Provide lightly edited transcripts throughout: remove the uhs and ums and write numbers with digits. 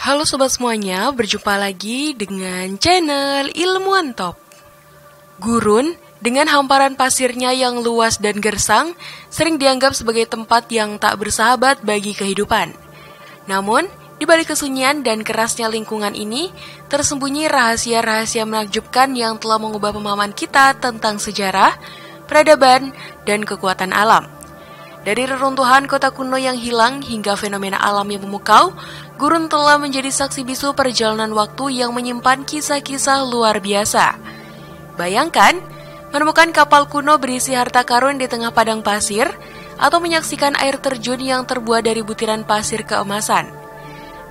Halo sobat semuanya, berjumpa lagi dengan channel Ilmuwan Top. Gurun dengan hamparan pasirnya yang luas dan gersang sering dianggap sebagai tempat yang tak bersahabat bagi kehidupan. Namun, di balik kesunyian dan kerasnya lingkungan ini, tersembunyi rahasia-rahasia menakjubkan yang telah mengubah pemahaman kita tentang sejarah, peradaban, dan kekuatan alam. Dari reruntuhan kota kuno yang hilang hingga fenomena alam yang memukau, gurun telah menjadi saksi bisu perjalanan waktu yang menyimpan kisah-kisah luar biasa. Bayangkan, menemukan kapal kuno berisi harta karun di tengah padang pasir, atau menyaksikan air terjun yang terbuat dari butiran pasir keemasan.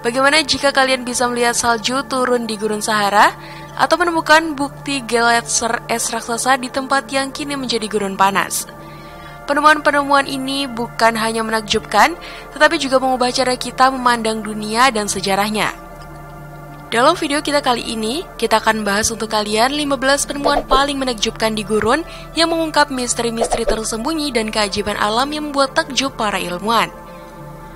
Bagaimana jika kalian bisa melihat salju turun di Gurun Sahara, atau menemukan bukti gletser es raksasa di tempat yang kini menjadi gurun panas? Penemuan-penemuan ini bukan hanya menakjubkan, tetapi juga mengubah cara kita memandang dunia dan sejarahnya. Dalam video kita kali ini, kita akan bahas untuk kalian 15 penemuan paling menakjubkan di gurun yang mengungkap misteri-misteri tersembunyi dan keajaiban alam yang membuat takjub para ilmuwan.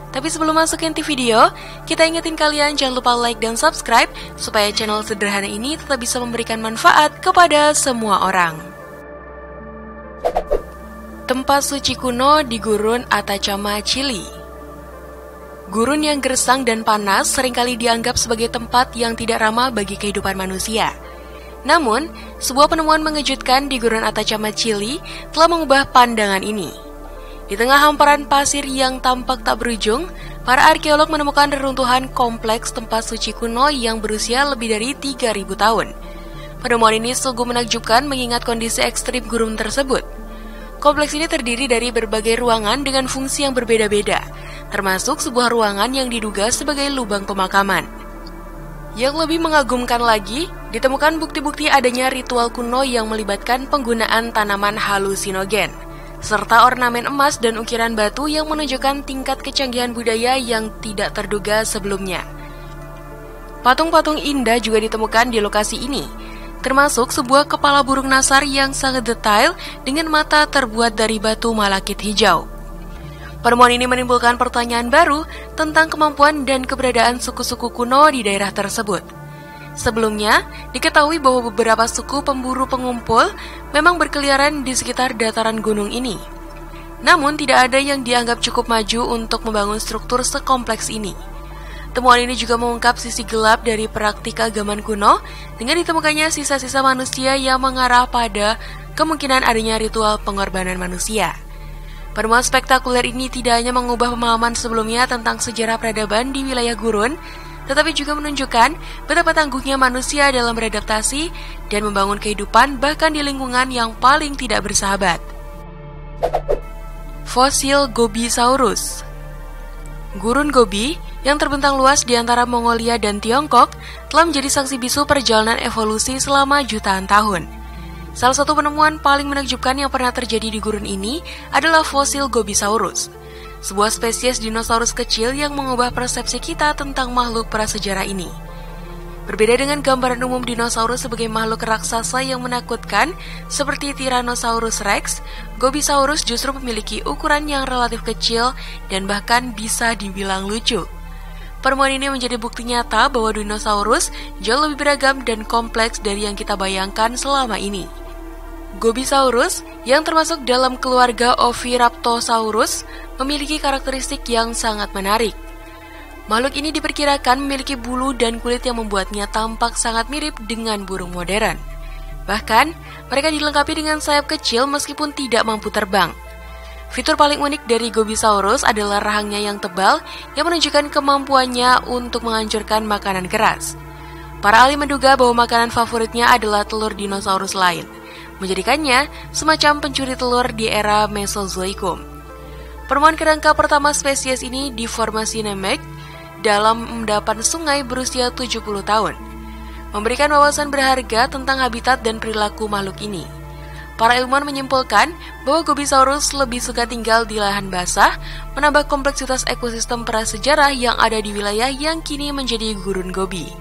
Tapi sebelum masuk ke inti video, kita ingetin kalian jangan lupa like dan subscribe supaya channel sederhana ini tetap bisa memberikan manfaat kepada semua orang. Tempat suci kuno di Gurun Atacama, Chili. Gurun yang gersang dan panas seringkali dianggap sebagai tempat yang tidak ramah bagi kehidupan manusia. Namun, sebuah penemuan mengejutkan di Gurun Atacama, Chili telah mengubah pandangan ini. Di tengah hamparan pasir yang tampak tak berujung, para arkeolog menemukan reruntuhan kompleks tempat suci kuno yang berusia lebih dari 3.000 tahun. Penemuan ini sungguh menakjubkan mengingat kondisi ekstrim gurun tersebut. Kompleks ini terdiri dari berbagai ruangan dengan fungsi yang berbeda-beda, termasuk sebuah ruangan yang diduga sebagai lubang pemakaman. Yang lebih mengagumkan lagi, ditemukan bukti-bukti adanya ritual kuno yang melibatkan penggunaan tanaman halusinogen, serta ornamen emas dan ukiran batu yang menunjukkan tingkat kecanggihan budaya yang tidak terduga sebelumnya. Patung-patung indah juga ditemukan di lokasi ini, termasuk sebuah kepala burung nasar yang sangat detail dengan mata terbuat dari batu malakit hijau. Penemuan ini menimbulkan pertanyaan baru tentang kemampuan dan keberadaan suku-suku kuno di daerah tersebut. Sebelumnya, diketahui bahwa beberapa suku pemburu pengumpul memang berkeliaran di sekitar dataran gunung ini. Namun, tidak ada yang dianggap cukup maju untuk membangun struktur sekompleks ini. Temuan ini juga mengungkap sisi gelap dari praktik keagamaan kuno dengan ditemukannya sisa-sisa manusia yang mengarah pada kemungkinan adanya ritual pengorbanan manusia. Penemuan spektakuler ini tidak hanya mengubah pemahaman sebelumnya tentang sejarah peradaban di wilayah gurun, tetapi juga menunjukkan betapa tangguhnya manusia dalam beradaptasi dan membangun kehidupan bahkan di lingkungan yang paling tidak bersahabat. Fosil Gobisaurus. Gurun Gobi yang terbentang luas di antara Mongolia dan Tiongkok telah menjadi saksi bisu perjalanan evolusi selama jutaan tahun. Salah satu penemuan paling menakjubkan yang pernah terjadi di gurun ini adalah fosil Gobisaurus, sebuah spesies dinosaurus kecil yang mengubah persepsi kita tentang makhluk prasejarah ini. Berbeda dengan gambaran umum dinosaurus sebagai makhluk raksasa yang menakutkan seperti Tyrannosaurus Rex, Gobisaurus justru memiliki ukuran yang relatif kecil dan bahkan bisa dibilang lucu. Penemuan ini menjadi bukti nyata bahwa dinosaurus jauh lebih beragam dan kompleks dari yang kita bayangkan selama ini. Gobisaurus, yang termasuk dalam keluarga Oviraptorosaurus, memiliki karakteristik yang sangat menarik. Makhluk ini diperkirakan memiliki bulu dan kulit yang membuatnya tampak sangat mirip dengan burung modern. Bahkan, mereka dilengkapi dengan sayap kecil meskipun tidak mampu terbang. Fitur paling unik dari Gobisaurus adalah rahangnya yang tebal yang menunjukkan kemampuannya untuk menghancurkan makanan keras. Para ahli menduga bahwa makanan favoritnya adalah telur dinosaurus lain, menjadikannya semacam pencuri telur di era Mesozoikum. Penemuan kerangka pertama spesies ini di formasi Namek dalam endapan sungai berusia 70 tahun, memberikan wawasan berharga tentang habitat dan perilaku makhluk ini. Para ilmuwan menyimpulkan bahwa Gobisaurus lebih suka tinggal di lahan basah, menambah kompleksitas ekosistem prasejarah yang ada di wilayah yang kini menjadi Gurun Gobi.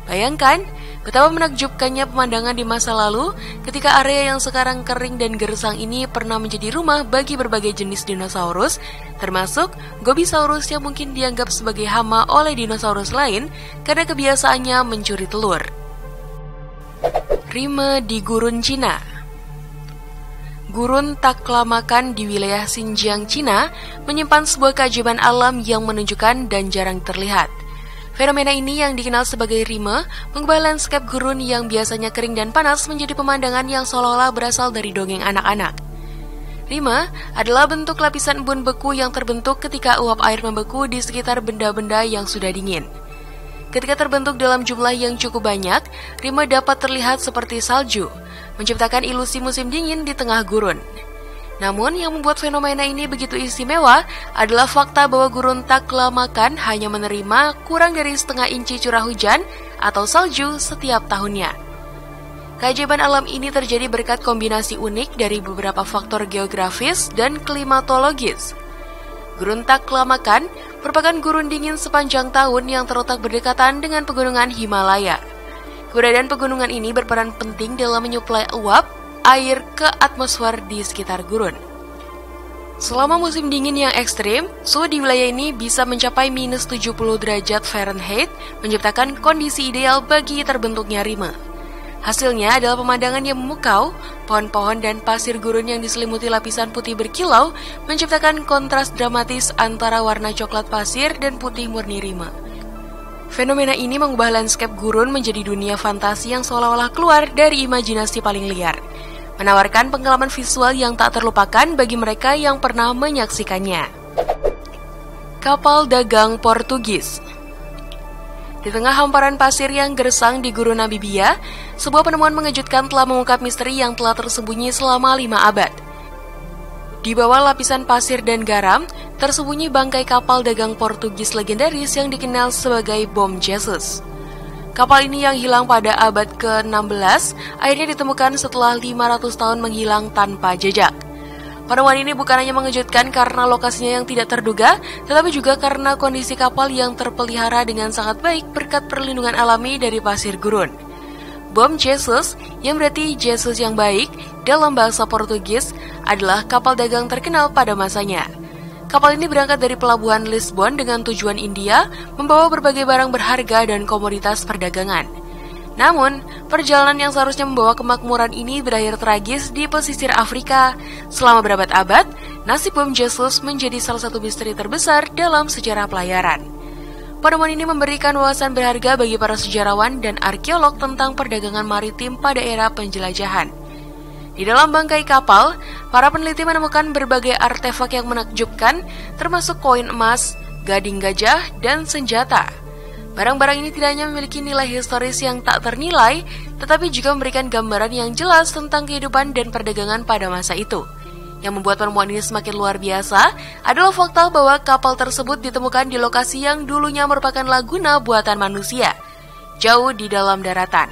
Bayangkan, Betapa menakjubkannya pemandangan di masa lalu ketika area yang sekarang kering dan gersang ini pernah menjadi rumah bagi berbagai jenis dinosaurus, termasuk Gobisaurus yang mungkin dianggap sebagai hama oleh dinosaurus lain karena kebiasaannya mencuri telur. Rime di Gurun Cina. Gurun Taklamakan di wilayah Xinjiang, Cina menyimpan sebuah keajaiban alam yang menunjukkan dan jarang terlihat. Fenomena ini yang dikenal sebagai rime mengubah lanskap gurun yang biasanya kering dan panas menjadi pemandangan yang seolah-olah berasal dari dongeng anak-anak. Rime adalah bentuk lapisan embun beku yang terbentuk ketika uap air membeku di sekitar benda-benda yang sudah dingin. Ketika terbentuk dalam jumlah yang cukup banyak, rime dapat terlihat seperti salju, menciptakan ilusi musim dingin di tengah gurun. Namun, yang membuat fenomena ini begitu istimewa adalah fakta bahwa Gurun Taklamakan hanya menerima kurang dari setengah inci curah hujan atau salju setiap tahunnya. Keajaiban alam ini terjadi berkat kombinasi unik dari beberapa faktor geografis dan klimatologis. Gurun Taklamakan merupakan gurun dingin sepanjang tahun yang terletak berdekatan dengan pegunungan Himalaya. Keberadaan pegunungan ini berperan penting dalam menyuplai uap air ke atmosfer di sekitar gurun. Selama musim dingin yang ekstrim, suhu di wilayah ini bisa mencapai minus 70 derajat Fahrenheit, menciptakan kondisi ideal bagi terbentuknya rime. Hasilnya adalah pemandangan yang memukau, pohon-pohon dan pasir gurun yang diselimuti lapisan putih berkilau, menciptakan kontras dramatis antara warna coklat pasir dan putih murni rime. Fenomena ini mengubah lanskap gurun menjadi dunia fantasi yang seolah-olah keluar dari imajinasi paling liar, menawarkan pengalaman visual yang tak terlupakan bagi mereka yang pernah menyaksikannya. Kapal dagang Portugis. Di tengah hamparan pasir yang gersang di Gurun Namibia, sebuah penemuan mengejutkan telah mengungkap misteri yang telah tersembunyi selama 5 abad. Di bawah lapisan pasir dan garam, tersembunyi bangkai kapal dagang Portugis legendaris yang dikenal sebagai Bom Jesus. Kapal ini yang hilang pada abad ke-16 akhirnya ditemukan setelah 500 tahun menghilang tanpa jejak. Penemuan ini bukan hanya mengejutkan karena lokasinya yang tidak terduga, tetapi juga karena kondisi kapal yang terpelihara dengan sangat baik berkat perlindungan alami dari pasir gurun. Bom Jesus, yang berarti Jesus yang baik dalam bahasa Portugis, adalah kapal dagang terkenal pada masanya. Kapal ini berangkat dari pelabuhan Lisbon dengan tujuan India, membawa berbagai barang berharga dan komoditas perdagangan. Namun, perjalanan yang seharusnya membawa kemakmuran ini berakhir tragis di pesisir Afrika. Selama berabad-abad, nasib Bom Jesus menjadi salah satu misteri terbesar dalam sejarah pelayaran. Penemuan ini memberikan wawasan berharga bagi para sejarawan dan arkeolog tentang perdagangan maritim pada era penjelajahan. Di dalam bangkai kapal, para peneliti menemukan berbagai artefak yang menakjubkan, termasuk koin emas, gading gajah, dan senjata. Barang-barang ini tidak hanya memiliki nilai historis yang tak ternilai, tetapi juga memberikan gambaran yang jelas tentang kehidupan dan perdagangan pada masa itu. Yang membuat penemuan ini semakin luar biasa adalah fakta bahwa kapal tersebut ditemukan di lokasi yang dulunya merupakan laguna buatan manusia, jauh di dalam daratan.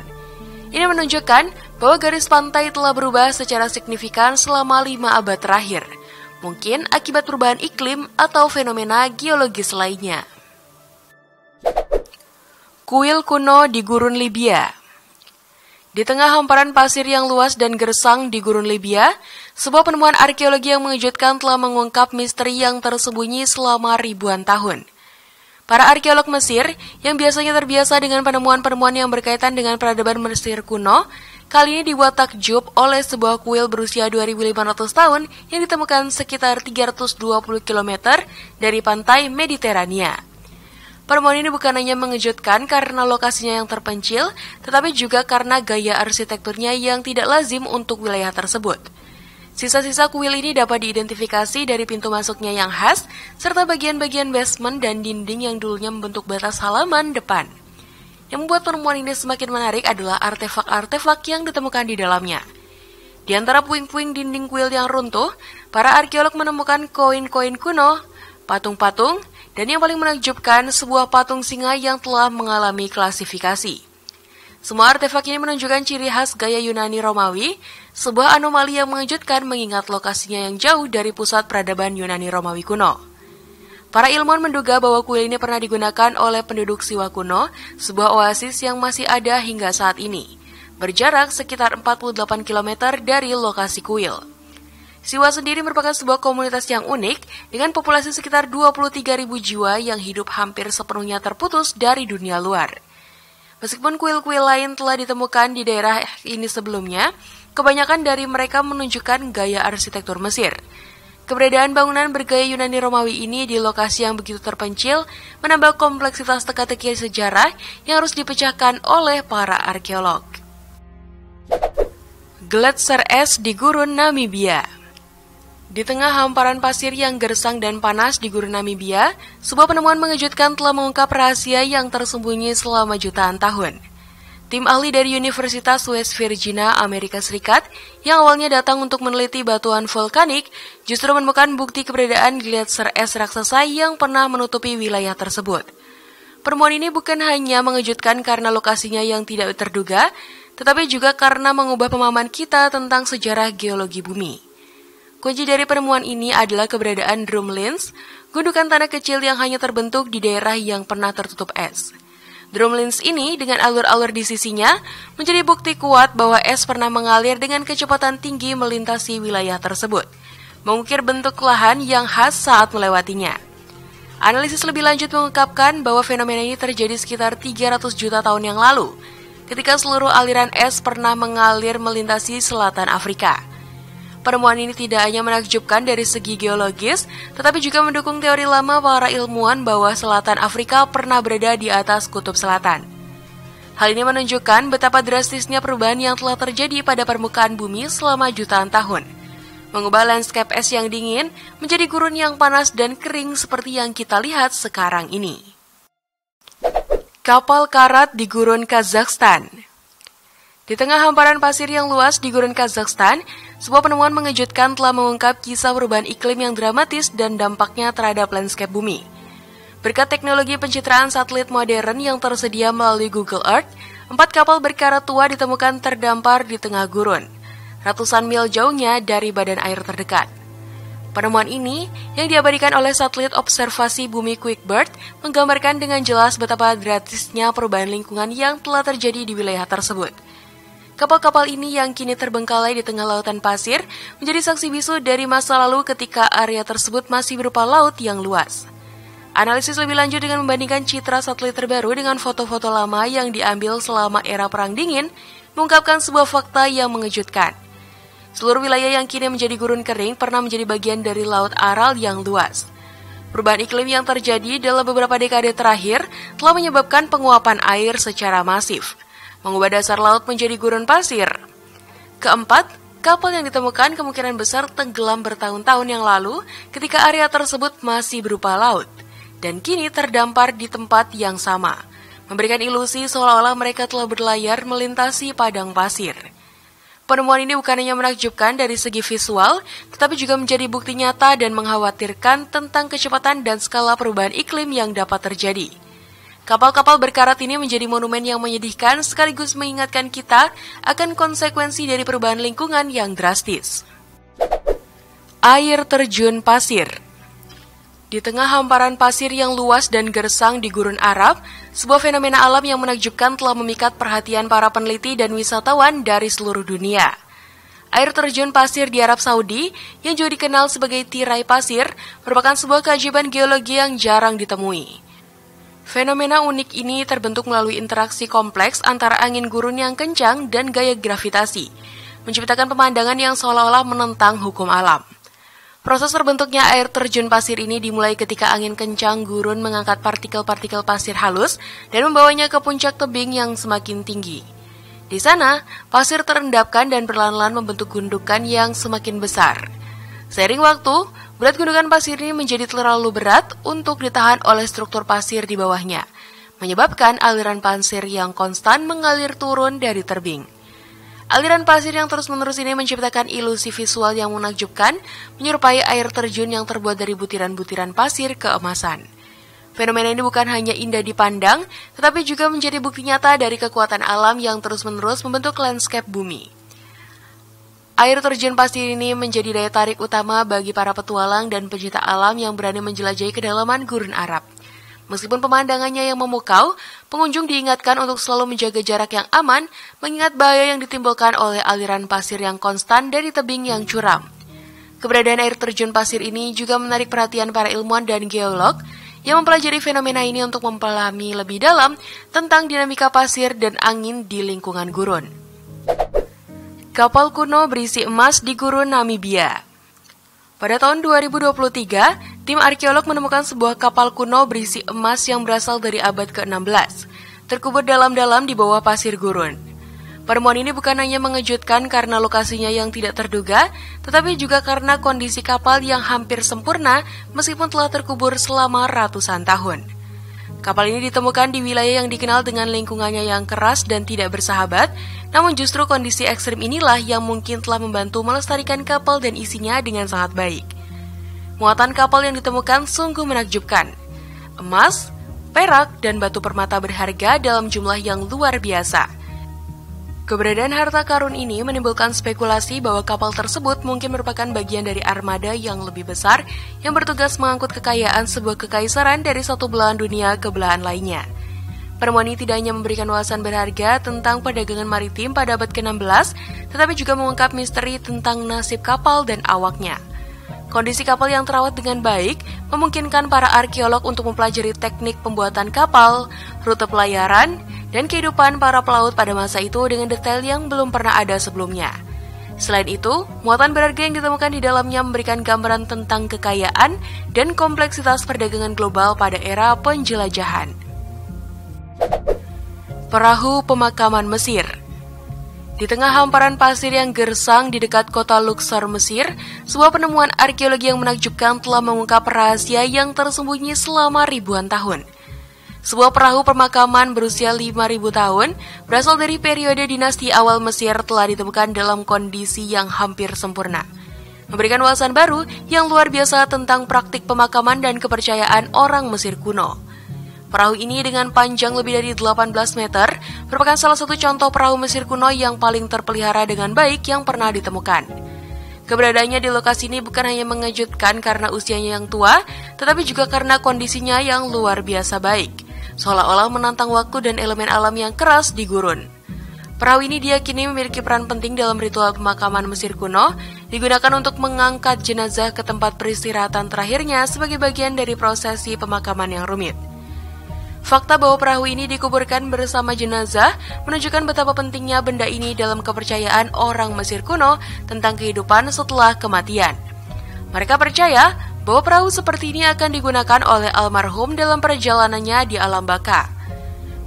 Ini menunjukkan bahwa garis pantai telah berubah secara signifikan selama 5 abad terakhir, mungkin akibat perubahan iklim atau fenomena geologis lainnya. Kuil kuno di Gurun Libya. Di tengah hamparan pasir yang luas dan gersang di Gurun Libya, sebuah penemuan arkeologi yang mengejutkan telah mengungkap misteri yang tersembunyi selama ribuan tahun. Para arkeolog Mesir, yang biasanya terbiasa dengan penemuan-penemuan yang berkaitan dengan peradaban Mesir kuno, kali ini dibuat takjub oleh sebuah kuil berusia 2.500 tahun yang ditemukan sekitar 320 km dari pantai Mediterania. Penemuan ini bukan hanya mengejutkan karena lokasinya yang terpencil, tetapi juga karena gaya arsitekturnya yang tidak lazim untuk wilayah tersebut. Sisa-sisa kuil ini dapat diidentifikasi dari pintu masuknya yang khas, serta bagian-bagian basement dan dinding yang dulunya membentuk batas halaman depan. Yang membuat penemuan ini semakin menarik adalah artefak-artefak yang ditemukan di dalamnya. Di antara puing-puing dinding kuil yang runtuh, para arkeolog menemukan koin-koin kuno, patung-patung, dan yang paling menakjubkan, sebuah patung singa yang telah mengalami klasifikasi. Semua artefak ini menunjukkan ciri khas gaya Yunani Romawi, sebuah anomali yang mengejutkan mengingat lokasinya yang jauh dari pusat peradaban Yunani Romawi kuno. Para ilmuwan menduga bahwa kuil ini pernah digunakan oleh penduduk Siwa kuno, sebuah oasis yang masih ada hingga saat ini, berjarak sekitar 48 km dari lokasi kuil. Siwa sendiri merupakan sebuah komunitas yang unik dengan populasi sekitar 23.000 jiwa yang hidup hampir sepenuhnya terputus dari dunia luar. Meskipun kuil-kuil lain telah ditemukan di daerah ini sebelumnya, kebanyakan dari mereka menunjukkan gaya arsitektur Mesir. Keberadaan bangunan bergaya Yunani Romawi ini di lokasi yang begitu terpencil menambah kompleksitas teka-teki sejarah yang harus dipecahkan oleh para arkeolog. Gletser es di gurun Namibia. Di tengah hamparan pasir yang gersang dan panas di gurun Namibia, sebuah penemuan mengejutkan telah mengungkap rahasia yang tersembunyi selama jutaan tahun. Tim ahli dari Universitas West Virginia, Amerika Serikat, yang awalnya datang untuk meneliti batuan vulkanik, justru menemukan bukti keberadaan gletser es raksasa yang pernah menutupi wilayah tersebut. Penemuan ini bukan hanya mengejutkan karena lokasinya yang tidak terduga, tetapi juga karena mengubah pemahaman kita tentang sejarah geologi bumi. Kunci dari penemuan ini adalah keberadaan drumlins, gundukan tanah kecil yang hanya terbentuk di daerah yang pernah tertutup es. Drumlins ini dengan alur-alur di sisinya menjadi bukti kuat bahwa es pernah mengalir dengan kecepatan tinggi melintasi wilayah tersebut, mengukir bentuk lahan yang khas saat melewatinya. Analisis lebih lanjut mengungkapkan bahwa fenomena ini terjadi sekitar 300 juta tahun yang lalu, ketika seluruh aliran es pernah mengalir melintasi selatan Afrika. Penemuan ini tidak hanya menakjubkan dari segi geologis, tetapi juga mendukung teori lama para ilmuwan bahwa selatan Afrika pernah berada di atas kutub selatan. Hal ini menunjukkan betapa drastisnya perubahan yang telah terjadi pada permukaan bumi selama jutaan tahun, mengubah landscape es yang dingin menjadi gurun yang panas dan kering seperti yang kita lihat sekarang ini. Kapal karat di gurun Kazakhstan. Di tengah hamparan pasir yang luas di gurun Kazakhstan, sebuah penemuan mengejutkan telah mengungkap kisah perubahan iklim yang dramatis dan dampaknya terhadap landscape bumi. Berkat teknologi pencitraan satelit modern yang tersedia melalui Google Earth, 4 kapal berkarat tua ditemukan terdampar di tengah gurun, ratusan mil jauhnya dari badan air terdekat. Penemuan ini, yang diabadikan oleh satelit observasi bumi QuickBird, menggambarkan dengan jelas betapa drastisnya perubahan lingkungan yang telah terjadi di wilayah tersebut. Kapal-kapal ini yang kini terbengkalai di tengah lautan pasir menjadi saksi bisu dari masa lalu ketika area tersebut masih berupa laut yang luas. Analisis lebih lanjut dengan membandingkan citra satelit terbaru dengan foto-foto lama yang diambil selama era Perang Dingin mengungkapkan sebuah fakta yang mengejutkan. Seluruh wilayah yang kini menjadi gurun kering pernah menjadi bagian dari laut Aral yang luas. Perubahan iklim yang terjadi dalam beberapa dekade terakhir telah menyebabkan penguapan air secara masif, mengubah dasar laut menjadi gurun pasir. Keempat, kapal yang ditemukan kemungkinan besar tenggelam bertahun-tahun yang lalu ketika area tersebut masih berupa laut, dan kini terdampar di tempat yang sama, memberikan ilusi seolah-olah mereka telah berlayar melintasi padang pasir. Penemuan ini bukan hanya menakjubkan dari segi visual, tetapi juga menjadi bukti nyata dan mengkhawatirkan tentang kecepatan dan skala perubahan iklim yang dapat terjadi. Kapal-kapal berkarat ini menjadi monumen yang menyedihkan sekaligus mengingatkan kita akan konsekuensi dari perubahan lingkungan yang drastis. Air terjun pasir. Di tengah hamparan pasir yang luas dan gersang di Gurun Arab, sebuah fenomena alam yang menakjubkan telah memikat perhatian para peneliti dan wisatawan dari seluruh dunia. Air terjun pasir di Arab Saudi, yang juga dikenal sebagai tirai pasir, merupakan sebuah keajaiban geologi yang jarang ditemui. Fenomena unik ini terbentuk melalui interaksi kompleks antara angin gurun yang kencang dan gaya gravitasi, menciptakan pemandangan yang seolah-olah menentang hukum alam. Proses terbentuknya air terjun pasir ini dimulai ketika angin kencang gurun mengangkat partikel-partikel pasir halus dan membawanya ke puncak tebing yang semakin tinggi. Di sana, pasir terendapkan dan perlahan-lahan membentuk gundukan yang semakin besar. Seiring waktu, berat gundukan pasir ini menjadi terlalu berat untuk ditahan oleh struktur pasir di bawahnya, menyebabkan aliran pasir yang konstan mengalir turun dari tebing. Aliran pasir yang terus-menerus ini menciptakan ilusi visual yang menakjubkan, menyerupai air terjun yang terbuat dari butiran-butiran pasir keemasan. Fenomena ini bukan hanya indah dipandang, tetapi juga menjadi bukti nyata dari kekuatan alam yang terus-menerus membentuk landscape bumi. Air terjun pasir ini menjadi daya tarik utama bagi para petualang dan pencinta alam yang berani menjelajahi kedalaman Gurun Arab. Meskipun pemandangannya yang memukau, pengunjung diingatkan untuk selalu menjaga jarak yang aman, mengingat bahaya yang ditimbulkan oleh aliran pasir yang konstan dari tebing yang curam. Keberadaan air terjun pasir ini juga menarik perhatian para ilmuwan dan geolog yang mempelajari fenomena ini untuk mempelajari lebih dalam tentang dinamika pasir dan angin di lingkungan gurun. Kapal kuno berisi emas di gurun Namibia. Pada tahun 2023, tim arkeolog menemukan sebuah kapal kuno berisi emas yang berasal dari abad ke-16, terkubur dalam-dalam di bawah pasir gurun. Penemuan ini bukan hanya mengejutkan karena lokasinya yang tidak terduga, tetapi juga karena kondisi kapal yang hampir sempurna meskipun telah terkubur selama ratusan tahun. Kapal ini ditemukan di wilayah yang dikenal dengan lingkungannya yang keras dan tidak bersahabat, namun justru kondisi ekstrim inilah yang mungkin telah membantu melestarikan kapal dan isinya dengan sangat baik. Muatan kapal yang ditemukan sungguh menakjubkan. Emas, perak, dan batu permata berharga dalam jumlah yang luar biasa. Keberadaan harta karun ini menimbulkan spekulasi bahwa kapal tersebut mungkin merupakan bagian dari armada yang lebih besar yang bertugas mengangkut kekayaan sebuah kekaisaran dari satu belahan dunia ke belahan lainnya. Penemuan ini tidak hanya memberikan wawasan berharga tentang perdagangan maritim pada abad ke-16, tetapi juga mengungkap misteri tentang nasib kapal dan awaknya. Kondisi kapal yang terawat dengan baik memungkinkan para arkeolog untuk mempelajari teknik pembuatan kapal, rute pelayaran, dan kehidupan para pelaut pada masa itu dengan detail yang belum pernah ada sebelumnya. Selain itu, muatan berharga yang ditemukan di dalamnya memberikan gambaran tentang kekayaan dan kompleksitas perdagangan global pada era penjelajahan. Perahu pemakaman Mesir. Di tengah hamparan pasir yang gersang di dekat kota Luxor, Mesir, sebuah penemuan arkeologi yang menakjubkan telah mengungkap rahasia yang tersembunyi selama ribuan tahun. Sebuah perahu pemakaman berusia 5.000 tahun berasal dari periode dinasti awal Mesir telah ditemukan dalam kondisi yang hampir sempurna, memberikan wawasan baru yang luar biasa tentang praktik pemakaman dan kepercayaan orang Mesir kuno. Perahu ini dengan panjang lebih dari 18 meter merupakan salah satu contoh perahu Mesir kuno yang paling terpelihara dengan baik yang pernah ditemukan. Keberadaannya di lokasi ini bukan hanya mengejutkan karena usianya yang tua, tetapi juga karena kondisinya yang luar biasa baik, seolah-olah menantang waktu dan elemen alam yang keras di gurun. Perahu ini diyakini memiliki peran penting dalam ritual pemakaman Mesir kuno, digunakan untuk mengangkat jenazah ke tempat peristirahatan terakhirnya sebagai bagian dari prosesi pemakaman yang rumit. Fakta bahwa perahu ini dikuburkan bersama jenazah menunjukkan betapa pentingnya benda ini dalam kepercayaan orang Mesir kuno tentang kehidupan setelah kematian. Mereka percaya bahwa perahu seperti ini akan digunakan oleh almarhum dalam perjalanannya di alam baka.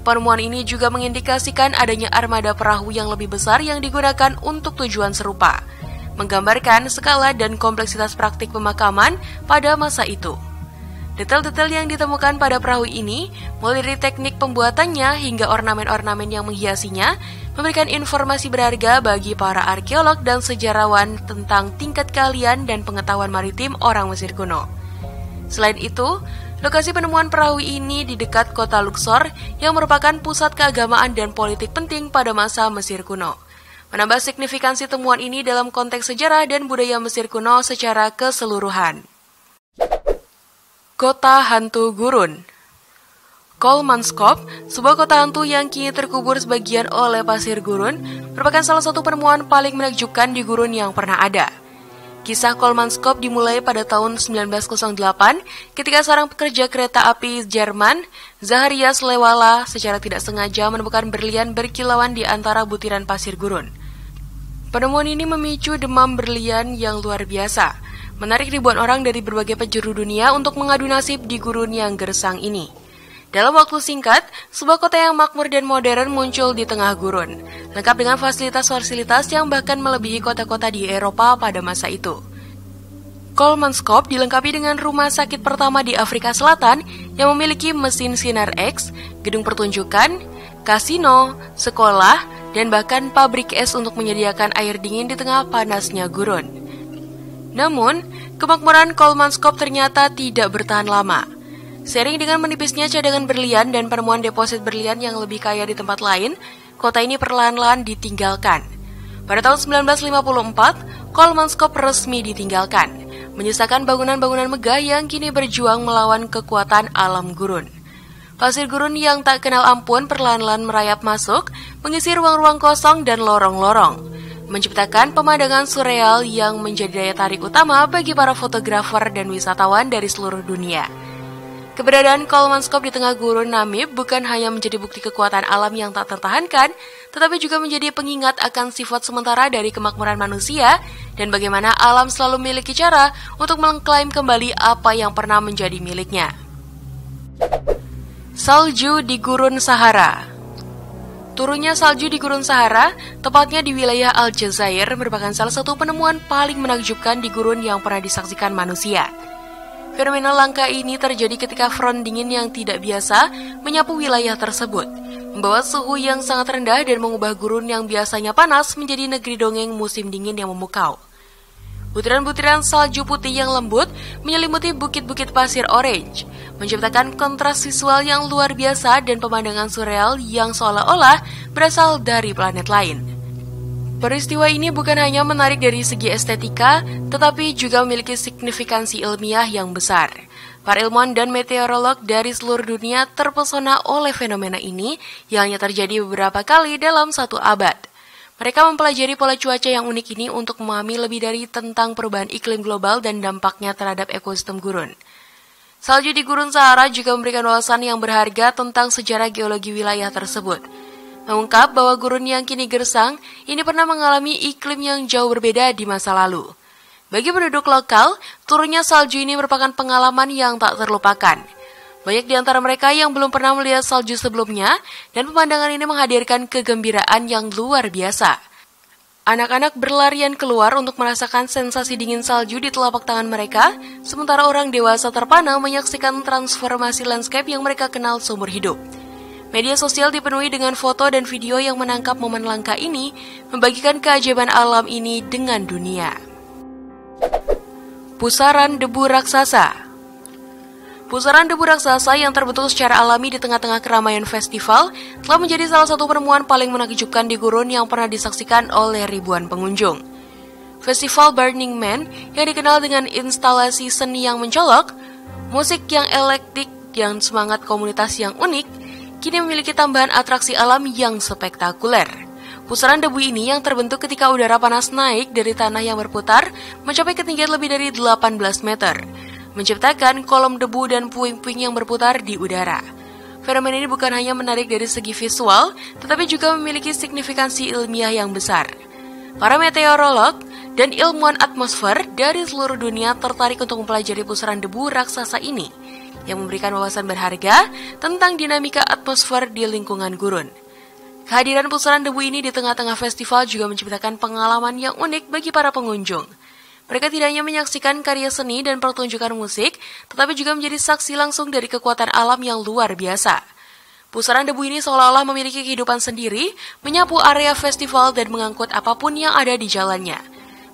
Penemuan ini juga mengindikasikan adanya armada perahu yang lebih besar yang digunakan untuk tujuan serupa, menggambarkan skala dan kompleksitas praktik pemakaman pada masa itu. Detail-detail yang ditemukan pada perahu ini, mulai dari teknik pembuatannya hingga ornamen-ornamen yang menghiasinya, memberikan informasi berharga bagi para arkeolog dan sejarawan tentang tingkat keahlian dan pengetahuan maritim orang Mesir kuno. Selain itu, lokasi penemuan perahu ini di dekat kota Luxor yang merupakan pusat keagamaan dan politik penting pada masa Mesir kuno, menambah signifikansi temuan ini dalam konteks sejarah dan budaya Mesir kuno secara keseluruhan. Kota Hantu Gurun. Kolmanskop, sebuah kota hantu yang kini terkubur sebagian oleh pasir gurun, merupakan salah satu penemuan paling menakjubkan di gurun yang pernah ada. Kisah Kolmanskop dimulai pada tahun 1908 ketika seorang pekerja kereta api Jerman, Zacharias Lewala, secara tidak sengaja menemukan berlian berkilauan di antara butiran pasir gurun. Penemuan ini memicu demam berlian yang luar biasa, menarik ribuan orang dari berbagai penjuru dunia untuk mengadu nasib di gurun yang gersang ini. Dalam waktu singkat, sebuah kota yang makmur dan modern muncul di tengah gurun, lengkap dengan fasilitas-fasilitas yang bahkan melebihi kota-kota di Eropa pada masa itu. Kolmanskop dilengkapi dengan rumah sakit pertama di Afrika Selatan yang memiliki mesin sinar X, gedung pertunjukan, kasino, sekolah, dan bahkan pabrik es untuk menyediakan air dingin di tengah panasnya gurun. Namun, kemakmuran Kolmanskop ternyata tidak bertahan lama. Seiring dengan menipisnya cadangan berlian dan penemuan deposit berlian yang lebih kaya di tempat lain, kota ini perlahan-lahan ditinggalkan. Pada tahun 1954, Kolmonskop resmi ditinggalkan, menyisakan bangunan-bangunan megah yang kini berjuang melawan kekuatan alam gurun. Pasir gurun yang tak kenal ampun perlahan-lahan merayap masuk, mengisi ruang-ruang kosong dan lorong-lorong, menciptakan pemandangan surreal yang menjadi daya tarik utama bagi para fotografer dan wisatawan dari seluruh dunia. Keberadaan Kolmonskop di tengah gurun Namib bukan hanya menjadi bukti kekuatan alam yang tak tertahankan, tetapi juga menjadi pengingat akan sifat sementara dari kemakmuran manusia dan bagaimana alam selalu memiliki cara untuk mengklaim kembali apa yang pernah menjadi miliknya. Salju di Gurun Sahara. Turunnya salju di Gurun Sahara, tepatnya di wilayah Aljazair, merupakan salah satu penemuan paling menakjubkan di gurun yang pernah disaksikan manusia. Fenomena langka ini terjadi ketika front dingin yang tidak biasa menyapu wilayah tersebut, membawa suhu yang sangat rendah dan mengubah gurun yang biasanya panas menjadi negeri dongeng musim dingin yang memukau. Butiran-butiran salju putih yang lembut menyelimuti bukit-bukit pasir orange, menciptakan kontras visual yang luar biasa dan pemandangan surreal yang seolah-olah berasal dari planet lain. Peristiwa ini bukan hanya menarik dari segi estetika, tetapi juga memiliki signifikansi ilmiah yang besar. Para ilmuwan dan meteorolog dari seluruh dunia terpesona oleh fenomena ini yang hanya terjadi beberapa kali dalam satu abad. Mereka mempelajari pola cuaca yang unik ini untuk memahami lebih dari tentang perubahan iklim global dan dampaknya terhadap ekosistem gurun. Salju di Gurun Sahara juga memberikan wawasan yang berharga tentang sejarah geologi wilayah tersebut. Mengungkap bahwa gurun yang kini gersang ini pernah mengalami iklim yang jauh berbeda di masa lalu. Bagi penduduk lokal, turunnya salju ini merupakan pengalaman yang tak terlupakan. Banyak di antara mereka yang belum pernah melihat salju sebelumnya, dan pemandangan ini menghadirkan kegembiraan yang luar biasa. Anak-anak berlarian keluar untuk merasakan sensasi dingin salju di telapak tangan mereka, sementara orang dewasa terpana menyaksikan transformasi landscape yang mereka kenal seumur hidup. Media sosial dipenuhi dengan foto dan video yang menangkap momen langka ini, membagikan keajaiban alam ini dengan dunia. Pusaran debu raksasa. Pusaran debu raksasa yang terbentuk secara alami di tengah-tengah keramaian festival telah menjadi salah satu penemuan paling menakjubkan di gurun yang pernah disaksikan oleh ribuan pengunjung. Festival Burning Man yang dikenal dengan instalasi seni yang mencolok, musik yang elektrik, dan semangat komunitas yang unik, kini memiliki tambahan atraksi alam yang spektakuler. Pusaran debu ini yang terbentuk ketika udara panas naik dari tanah yang berputar mencapai ketinggian lebih dari 18 meter, menciptakan kolom debu dan puing-puing yang berputar di udara. Fenomena ini bukan hanya menarik dari segi visual, tetapi juga memiliki signifikansi ilmiah yang besar. Para meteorolog dan ilmuwan atmosfer dari seluruh dunia tertarik untuk mempelajari pusaran debu raksasa ini, yang memberikan wawasan berharga tentang dinamika atmosfer di lingkungan gurun. Kehadiran pusaran debu ini di tengah-tengah festival juga menciptakan pengalaman yang unik bagi para pengunjung. Mereka tidak hanya menyaksikan karya seni dan pertunjukan musik, tetapi juga menjadi saksi langsung dari kekuatan alam yang luar biasa. Pusaran debu ini seolah-olah memiliki kehidupan sendiri, menyapu area festival dan mengangkut apapun yang ada di jalannya,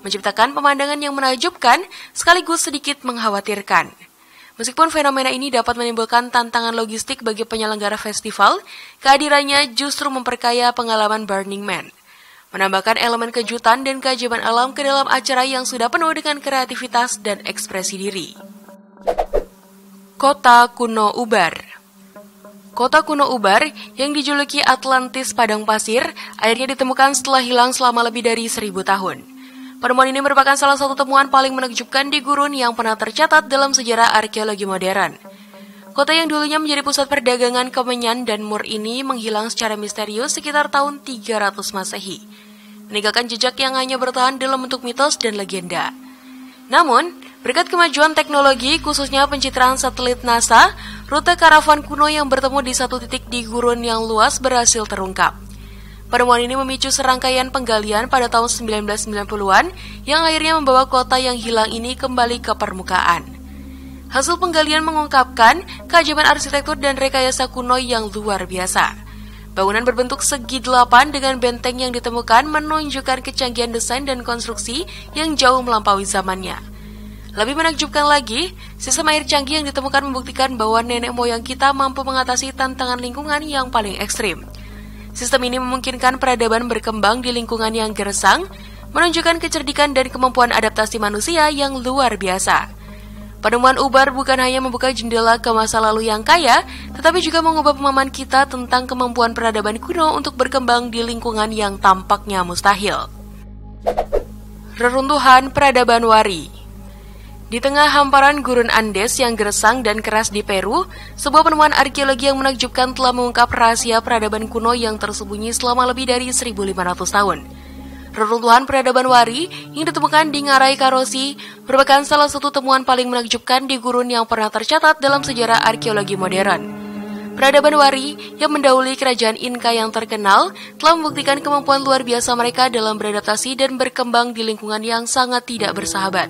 menciptakan pemandangan yang menakjubkan sekaligus sedikit mengkhawatirkan. Meskipun fenomena ini dapat menimbulkan tantangan logistik bagi penyelenggara festival, kehadirannya justru memperkaya pengalaman Burning Man, menambahkan elemen kejutan dan keajaiban alam ke dalam acara yang sudah penuh dengan kreativitas dan ekspresi diri. Kota Kuno Ubar. Kota kuno Ubar yang dijuluki Atlantis Padang Pasir akhirnya ditemukan setelah hilang selama lebih dari 1000 tahun. Penemuan ini merupakan salah satu temuan paling menakjubkan di gurun yang pernah tercatat dalam sejarah arkeologi modern. Kota yang dulunya menjadi pusat perdagangan kemenyan dan mur ini menghilang secara misterius sekitar tahun 300 Masehi, meninggalkan jejak yang hanya bertahan dalam bentuk mitos dan legenda. Namun, berkat kemajuan teknologi, khususnya pencitraan satelit NASA, rute karavan kuno yang bertemu di satu titik di gurun yang luas berhasil terungkap. Penemuan ini memicu serangkaian penggalian pada tahun 1990-an yang akhirnya membawa kota yang hilang ini kembali ke permukaan. Hasil penggalian mengungkapkan keajaiban arsitektur dan rekayasa kuno yang luar biasa. Bangunan berbentuk segi 8 dengan benteng yang ditemukan menunjukkan kecanggihan desain dan konstruksi yang jauh melampaui zamannya. Lebih menakjubkan lagi, sistem air canggih yang ditemukan membuktikan bahwa nenek moyang kita mampu mengatasi tantangan lingkungan yang paling ekstrim. Sistem ini memungkinkan peradaban berkembang di lingkungan yang gersang, menunjukkan kecerdikan dan kemampuan adaptasi manusia yang luar biasa. Penemuan Ubar bukan hanya membuka jendela ke masa lalu yang kaya, tetapi juga mengubah pemahaman kita tentang kemampuan peradaban kuno untuk berkembang di lingkungan yang tampaknya mustahil. Reruntuhan Peradaban Wari. Di tengah hamparan gurun Andes yang gersang dan keras di Peru, sebuah penemuan arkeologi yang menakjubkan telah mengungkap rahasia peradaban kuno yang tersembunyi selama lebih dari 1.500 tahun. Reruntuhan peradaban Wari yang ditemukan di Ngarai Karosi merupakan salah satu temuan paling menakjubkan di gurun yang pernah tercatat dalam sejarah arkeologi modern. Peradaban Wari yang mendahului kerajaan Inka yang terkenal telah membuktikan kemampuan luar biasa mereka dalam beradaptasi dan berkembang di lingkungan yang sangat tidak bersahabat.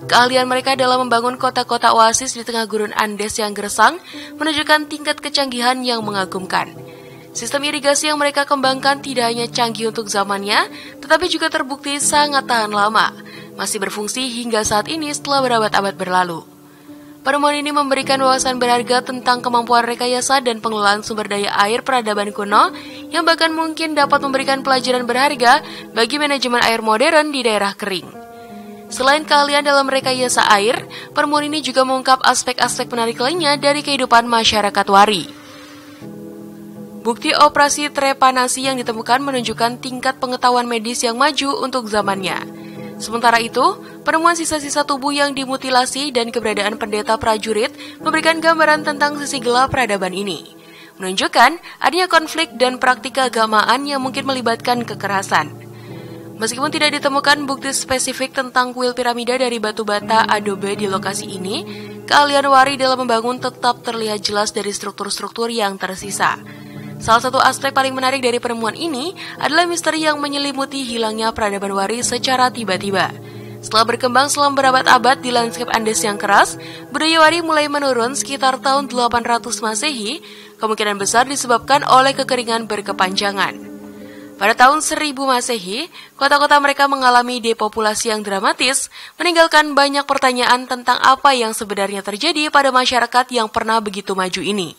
Keahlian mereka dalam membangun kota-kota oasis di tengah gurun Andes yang gersang menunjukkan tingkat kecanggihan yang mengagumkan. Sistem irigasi yang mereka kembangkan tidak hanya canggih untuk zamannya, tetapi juga terbukti sangat tahan lama, masih berfungsi hingga saat ini setelah berabad-abad berlalu. Penemuan ini memberikan wawasan berharga tentang kemampuan rekayasa dan pengelolaan sumber daya air peradaban kuno yang bahkan mungkin dapat memberikan pelajaran berharga bagi manajemen air modern di daerah kering. Selain keahlian dalam rekayasa air, penemuan ini juga mengungkap aspek-aspek menarik lainnya dari kehidupan masyarakat Wari. Bukti operasi trepanasi yang ditemukan menunjukkan tingkat pengetahuan medis yang maju untuk zamannya. Sementara itu, penemuan sisa-sisa tubuh yang dimutilasi dan keberadaan pendeta prajurit memberikan gambaran tentang sisi gelap peradaban ini, menunjukkan adanya konflik dan praktik keagamaan yang mungkin melibatkan kekerasan. Meskipun tidak ditemukan bukti spesifik tentang kuil piramida dari batu bata adobe di lokasi ini, keahlian Wari dalam membangun tetap terlihat jelas dari struktur-struktur yang tersisa. Salah satu aspek paling menarik dari penemuan ini adalah misteri yang menyelimuti hilangnya peradaban Wari secara tiba-tiba. Setelah berkembang selama berabad-abad di lanskap Andes yang keras, budaya Wari mulai menurun sekitar tahun 800 Masehi, kemungkinan besar disebabkan oleh kekeringan berkepanjangan. Pada tahun 1000 Masehi, kota-kota mereka mengalami depopulasi yang dramatis, meninggalkan banyak pertanyaan tentang apa yang sebenarnya terjadi pada masyarakat yang pernah begitu maju ini.